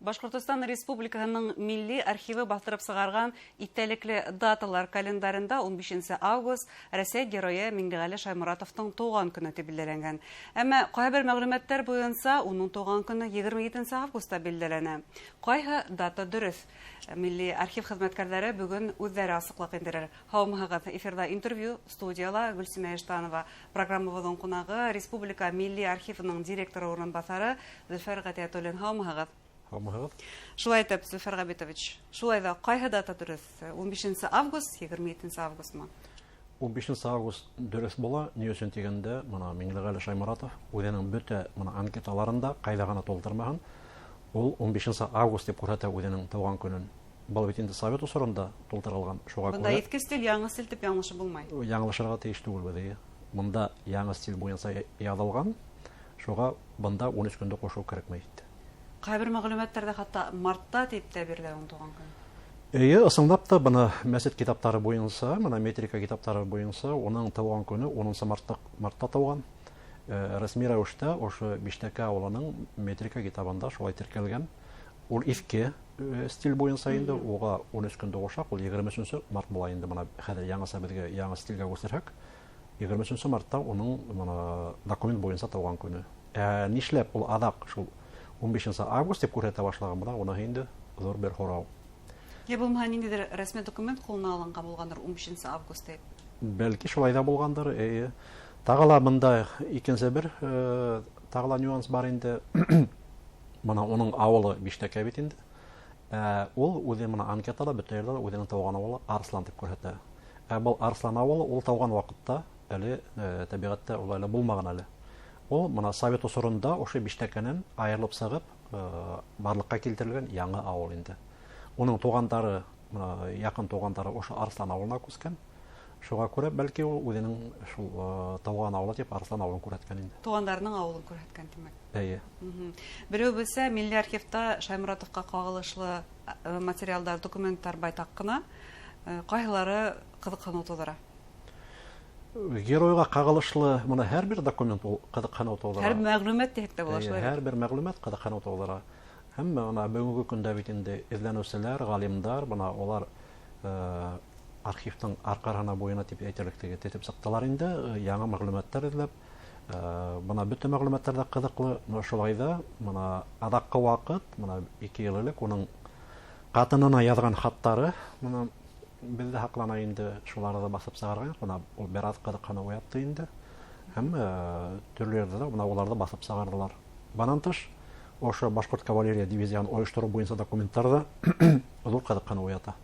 Башкортостан Республиканың милли архивы бастырып сыгарган иттәлекле даталар календарында 15 август Россия герое Миңлегали Шаймуратовның туган көне дип билгеләнгән. Әмма кайбер мәгълүматлар буенча уның туган көне 27 августта билгеләнә. Кайһы дата дөрес? Милли архив хезмәткәрләре бүген үзләре асыклык индерер. Һаумыгыз, эфирда интервью, студияла Гөлсимә Эштанова, программабызның кунагы Республика милли архивының директоры урынбасары Зөлфәр Гатиятуллин. Һаумыгыз. Шулай итеп, Зөлфәр Габитович, шулай да кайһы дата дөрес? 15 август, 27 августмы? 15 август дөрес була, ни өчен дигәндә, моны Миңлегали Шаймуратов үзенең бөтә моны анкеталарында кайда гына тултырмаган. Ул 15 август дип күрсәтә үзенең туган көнен. Бу бит инде Совет усырында тултырылган. Шуңа күрә. Монда иске стиль, яңа стиль дип яңлышы булмай. Яңлышырга тиеш түгел бит. Монда яңа стиль буенча язылган. Шуңа монда 13 көндә кушу кирәкмәй. Кайбер мәгълүматларда хәтта мартта дип тә бирелгән туган көн. Ысынлап та моны мәсет китаплары буенча, моны метрика китаплары буенча, уның туган көне 10 мартта туган. Рәсми рәвештә ошо Биштәкә авылының метрика китабында шулай теркәлгән. Ул иске стиль буенча инде, уга 13 көндә ошак, ул 23 март була инде. Моны хәзер яңасы безгә яңа стильгә күрсәтәк. 23 мартта уның моны документ буенча туган көне. Нишләп ул адак шул 15 август дип күрсәтә башлаган була, уны инде зур бер хорау. Я булмаган ниндидер рәсми документ кулына алынган булгандыр 15 август дип. Бәлки шулай да булгандыр. Тагыла монда икенче бер тагыла нюанс бар инде. Моны уның авылы Биштәкә бит инде. Ул үзе моны анкетада бөтәләр үзенең туган авылы Арслан дип күрсәтә. Бу Арслан авылы ул туган вакытта әле табигатьтә улайлы булмаган әле. Ул моны Совет усырында ошо Биштәкәннән аерылып сыгып барлыкка килтерелгән яңа авыл инде. Уның тугандары, якын тугандары ошо Арслан авылына күскән. Шуңа күрә бәлки ул үзенең шул туган авылы дип Арслан авылын күрсәткән инде. Тугандарының авылын күрсәткән димәк. Берәү белсә, милли архивта Шаймуратовка кагылышлы материалдар, документлар байтак кына, кайһылары кызыксыну тудыра. Геройга кагылышлы моны һәрбер документ ул кызыксыну тудыра. Һәр мәгълүмат дигәндә була шулай. Һәрбер мәгълүмат кызыксыну тудыра. Һәм ана бүгенге көндә бит инде эзләнүчеләр, галимдар, моны алар архивтың аркарына буена дип әйтерлектәге тетеп сыктылар инде, яңа мәгълүматлар эзләп. Моны бөтен мәгълүматларда кызыклы, шулай да моны адаккы вакыт, моны 2 ел элек уның катынына язган хаттары, моны бездә хаклана инде, шуларда басып сыгарган, моны ул бераз кызыкны уятты инде. Һәм төрләрдә дә моны уларда басып сыгардылар. Банан тыш ошо Башкорт кавалерия дивизияны оештыру буенча документларда зур кызыкны уята.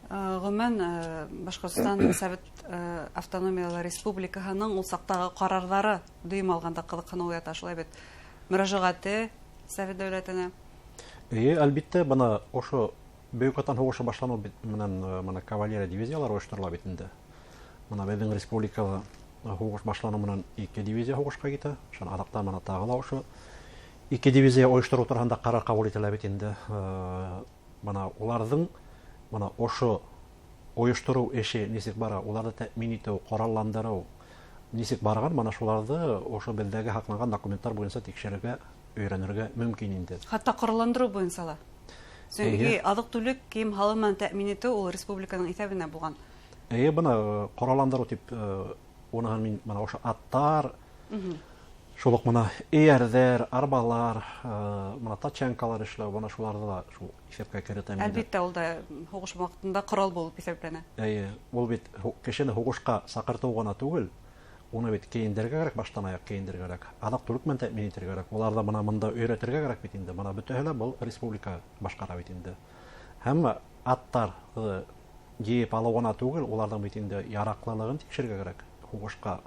Гомумән Башкортстан Совет автономиялы республикаһының ул сактагы карарлары дөйм алганда кызыкны уята, шулай бит. Мөрәҗәгате Совет дәүләтенә. Әлбәттә, моны ошо Бөек Ватан һугышы башлану менән моны кавалерия дивизиялары оештырыла бит инде. Моны безнең республикада һугыш башлану менән 2 дивизия һугышка китә. Шуны адакта моны тагыла ошо 2 дивизия оештыру турында карар кабул ителә бит инде. Моны уларның моны ошо оештыру эше нисек бара, уларны тәэмин итү, коралландыру нисек барган, моны шуларны ошо белдәге хакланган документлар буенча тикшерергә, өйрәнергә мөмкин инде. Хәтта коралландыру буенча ла. Сөнки азык-түлек, кием-халым белән тәэмин итү ул республиканың исәбенә булган. Моны коралландыру дип, уны мин моны ошо аттар, шулык моны эйәрҙәр, арбалар, моны тачанкалар эшләү, моны шуларда да шул исәпкә керетә. Әлбәттә, ул да һугыш вакытында корал булып исәпләнә. Ул бит кешене һугышка сакырту гына түгел, уны бит киендергә кирәк, баштан аяк киендергә кирәк. Адак-түлек менән тәэмин итәргә кирәк. Уларда монда өйрәтергә кирәк бит инде. Моны бөтәһе бу республика башкара бит инде. Һәм аттар җыеп алу гына түгел, уларның бит инде яраклылыгын тикшергә кирәк. Һугышка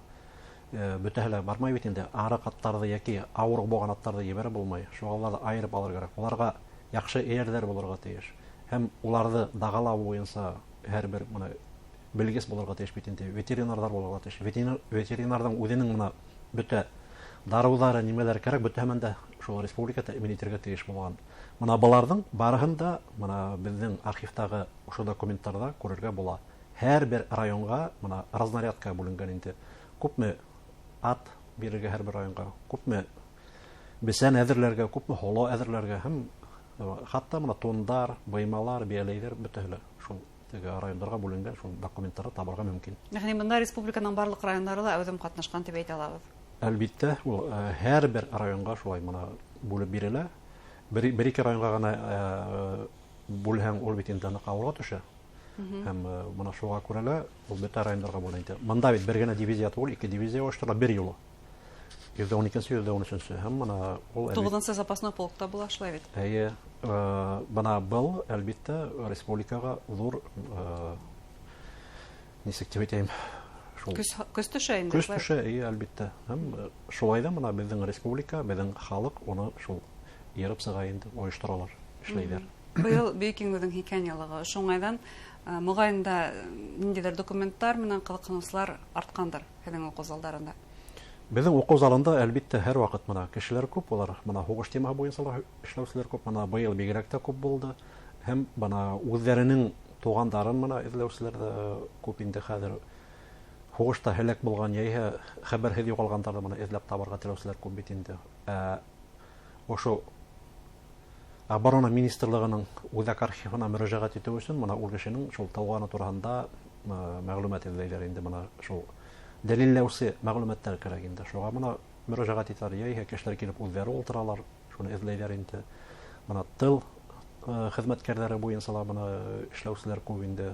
бөтәһе бармай бит инде. Арык аттарды яки авыр булган аттарды ебәрә булмай. Шугаларда айырып алыр кирәк. Уларга яхшы эйәрләр булырга тиеш. Һәм уларны дагалау буенча һәрбер моны белгес булырга тиеш бит инде. Ветеринарлар булырга тиеш. Ветеринарның үзенең моны бөтә дарулары, нимәләр кирәк, бөтәһен дә шул республика тәэмин итәргә тиеш булган. Моны буларның барыһын да моны безнең архивтагы ошо документларда күрергә була. Һәрбер районга моны разнарядка бүленгән инде. Күпме ат бирергә һәрбер районга, күпме бесән әзерләргә, күпме холо әзерләргә һәм Хатта мына тондар, быймалар, бияләйләр бөтәһе шул теге районнарга бүленгән шул документларны табарга мөмкин. Ягъни монда республиканың барлык районнары да әүдем катнашкан дип әйтә алабыз. Әлбиттә, ул һәрбер районга шулай мына бүлеп бирелә. Бер-ике районга гына бүлһәң, ул бит инде авылга төшә. Һәм моны шуга күрә ул бөтә районнарга бүленде. Монда бит бер генә дивизия түгел, 2 дивизия оештыра бер юлы. 12-нче, 13-нче. Һәм моны ул 9-нчы запасной полкта була шулай бит. Әйе, бана был әлбиттә республикага зур нисек дип әйтәм, шул Көз төшә инде. көз төшә, әлбиттә. Һәм шулай да моны безнең республика, безнең халык уны шул ерып сыга инде, оештыралар, эшләйләр. Быел Бөек Киңүрнең хикәялыгы. Шуңайдан мөгаен дә ниндидер документлар менән кызыксынучылар арткандыр һеҙҙең уҡыу залдарында. Безнең уҡыу залында әлбиттә һәр ваҡыт мына кешеләр күп, улар мына һуғыш темаһы буйынса эшләүселәр күп, мына быйыл бигерәк тә күп булды. Һәм бына үҙҙәренең туғандарын мына эҙләүселәр дә күп инде хәҙер. Һуғышта һәләк булған яйһә хәбәрһеҙ юғалғандарҙы мына эҙләп табырға теләүселәр күп бит инде. Ошо Оборона министрлығының үҙәк архивына мөрәжәғәт итеү өсөн мына ул кешенең шул тауғаны тураһында мәғлүмәт эҙләйҙәр инде, мына шул дәлилләүсе мәғлүмәттәр кәрәк инде. Шуға мына мөрәжәғәт итәләр, яйһә кешеләр килеп үҙҙәре ултыралар, шуны эҙләйҙәр инде. Мына тыл хеҙмәткәрҙәре буйынса ла мына эшләүселәр күп инде.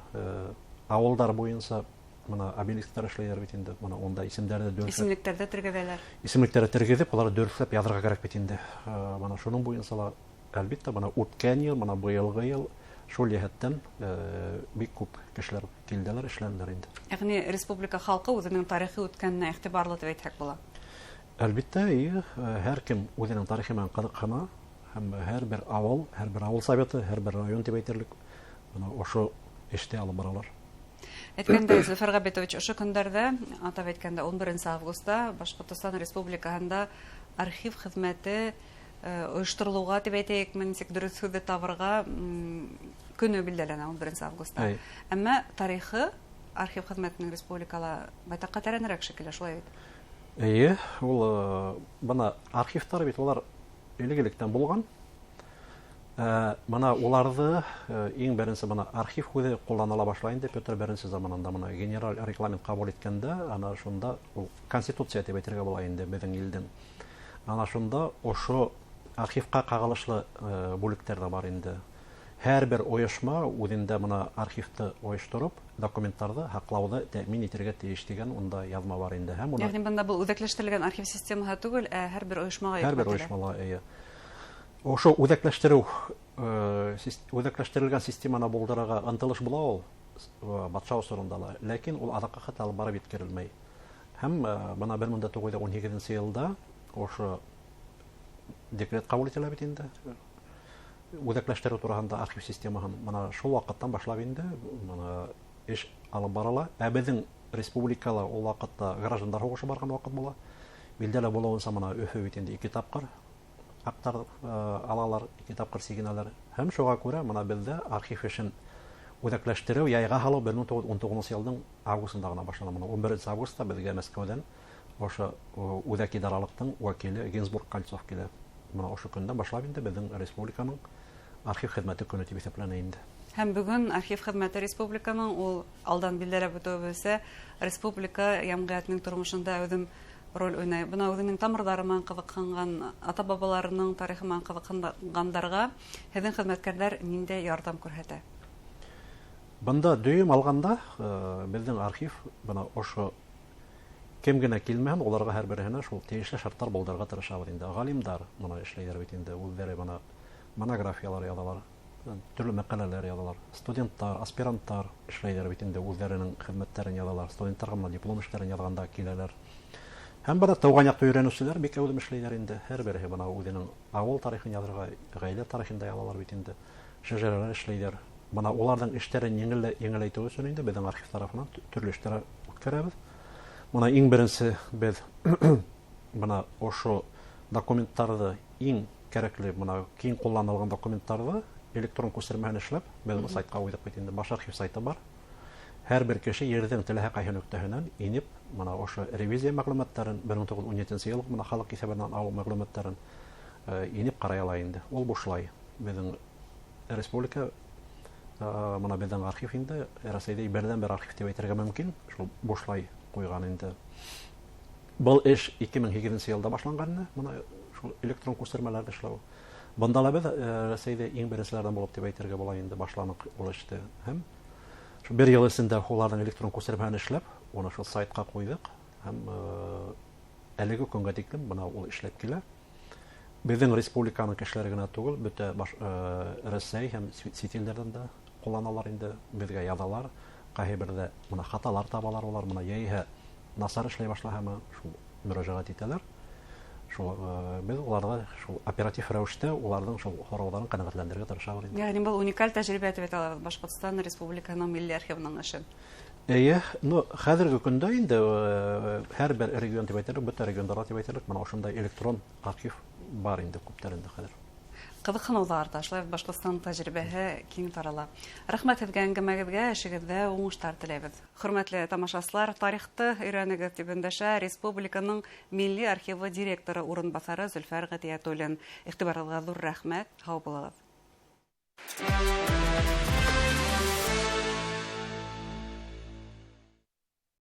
Ауылдар буйынса мына обелисктар эшләйҙәр бит инде. Мына унда исемдәрҙе дөрөҫләп, Исемлектәрҙе тергеҙәләр. исемлектәрҙе тергеҙеп, уларҙы дөрөҫләп яҙырға кәрәк бит инде. Мына шуның буйынса ла әлбиттә мына үткән йыл, мына быйылғы йыл шул йәһәттән бик күп кешеләр килделәр, эшләнеләр инде. Ягъни республика халҡы үҙенең тарихи үткәненә иғтибарлы дип әйтһәк була. Әлбиттә, һәр кем үҙенең тарихы менән ҡыҙыҡһына, һәм һәр бер ауыл советы, һәр бер район дип әйтерлек, мына ошо эште алып баралар. Әйткәндә, Зөфәр Ғәбитович, ошо көндәрҙә, атап әйткәндә 11 августта Башҡортостан Республикаһында архив хеҙмәте ойошторолоуға дип әйтәйек, нисек дөрөҫ һүҙҙе табырға көнө билдәләнә 11 августта. Әммә тарихы архив хеҙмәтенең республикала байтаҡҡа тәрәнерәк шикелле, шулай бит. Эйе, ул бына архивтар бит улар элек-электән булған. Бына уларҙы иң беренсе бына архив һүҙе ҡулланыла башлай инде Петр беренсе заманында, бына генераль регламент ҡабул иткәндә, ана шунда ул конституция дип әйтергә була инде беҙҙең илдең. Ана шунда ошо архивҡа ҡағылышлы бүлектәр ҙә бар инде. Һәр бер ойошма үҙендә бына архивты ойоштороп, документтарҙы һаҡлауҙы тәьмин итергә тейеш дигән унда яҙма бар инде. Ягъни бында был үҙәкләштерелгән архив системаһы түгел, ә һәр бер ойошмаға һәр бер ойошмала, ошо үҙәкләштерелгән системаны булдырырға ынтылыш була ул батша осоронда ла, ләкин ул аҙаҡҡа хәтле алып барып еткерелмәй. Һәм бына 1918 йылда ошо декрет ҡабул ителә бит инде. Үҙәкләштереү тураһында архив системаһын бына шул ваҡыттан башлап инде эш алып барыла. Ә беҙҙең республикала ул ваҡытта граждандар һуғышы барған ваҡыт була. Билдәле булыуынса мына Өфө бит инде 2 тапҡыр аҡтар алалар, 2 тапҡыр сигенәләр. Һәм шуға күрә мына беҙҙә архив эшен үҙәкләштереү, яйға һалыу 1919 йылдың августында ғына башлана. 11 августта беҙгә Мәскәүҙән ошо үҙәк идаралыҡтың вәкиле Гинзбург Кольцов килә. Мына ошо көндән башлап инде беҙҙең республиканың архив хеҙмәте көнө тип иҫәпләнә инде. Һәм бөгөн архив хеҙмәте республиканың ул алдан билдәләп үтеүебеҙсә, республика йәмғиәтенең тормошонда үҙем роль уйнай. Бына үҙенең тамырҙары менән ҡыҙыҡһынған, ата-бабаларының тарихы менән ҡыҙыҡһынғандарға һеҙҙең хеҙмәткәрҙәр ниндәй ярҙам күрһәтә? Бында дөйөм алғанда беҙҙең архив бына ошо кем генә килмәһен, уларға һәр береһенә шул тейешле шарттар булдырырға тырышабыҙ инде. Ғалимдар мына эшләйҙәр бит инде, үҙҙәре бына монографиялар яҙалар, төрлө мәҡәләләр яҙалар. Студенттар, аспиранттар эшләйҙәр бит инде, үҙҙәренең хеҙмәттәрен яҙалар. Студенттарға мына диплом эштәрен яҙғанда киләләр. Һәм бына тыуған яҡты өйрәнеүселәр бик әүҙем эшләйҙәр инде. Һәр береһе бына үҙенең ауыл тарихын яҙырға, ғаилә тарихын да яҙалар бит инде. Шәжәрәләр эшләйҙәр. Бына уларҙың эштәрен еңеләйтеү өсөн инде беҙҙең архив тарафынан төрлө эштәр үткәрәбеҙ. Бына иң беренсе беҙ бына ошо документтарҙы иң кәрәкле, бына киң ҡулланылған документтарҙы электрон күсермәһен эшләп, беҙ сайтҡа ҡуйҙыҡ бит инде. Баш архив сайты бар. Һәр бер кеше ерҙең теләһә ҡайһы нөктәһенән инеп, бына ошо ревизия мәғлүмәттәрен, 1917 йыл бына халыҡ иҫәбенән алыу мәғлүмәттәрен инеп ҡарай ала инде. Ул бушлай. Безнең республика моны безнең архив инде Россиядә бердән бер архив дип әйтергә мөмкин. Шул бушлай куйган инде. Был эш 2008 елда башланган, моны шул электрон күстермәләрдә эшләү. Бында ла без Россиядә иң беренчеләрдән булып дип әйтергә була инде башланып ул эште. Һәм шул бер ел эчендә уларның электрон күстермәләрен эшләп, аны шул сайтка куйдык. Һәм әлеге көнгә тиклем бына ул эшләп килә. Безнең республиканың кешеләре генә түгел, бөтә Россия һәм сетелләрдән дә кулланалар инде, безгә язалар, кайбердә моны хаталар табалар, улар моны яйһә насар эшләй башлаганмы, шул мөрәҗәгать итәләр. Шул без уларга шул оператив рәвештә уларның шул хораларын канәгатьләндерергә тырышабыз инде. Ягъни бу уникаль тәҗрибә дип әйтә алабыз Башкортстан Республиканың милли архивының эшен. Хәзерге көндә инде һәрбер регион дип әйтерлек, бөтен регионнарда дип әйтерлек, моны шундай электрон архив бар инде күптәрендә хәзер. Кызыксынулар да, шулай Башкортстан тәҗрибәһе киң тарала. Рәхмәт сезгә әңгәмәгезгә, эшегездә уңышлар теләбез. Хөрмәтле тамашачылар, тарихты өйрәнегез дип эндәшә республиканың милли архивы директоры урынбасары Зөлфәр Гатиятуллин. Игътибарыгызга зур рәхмәт. Һау булыгыз.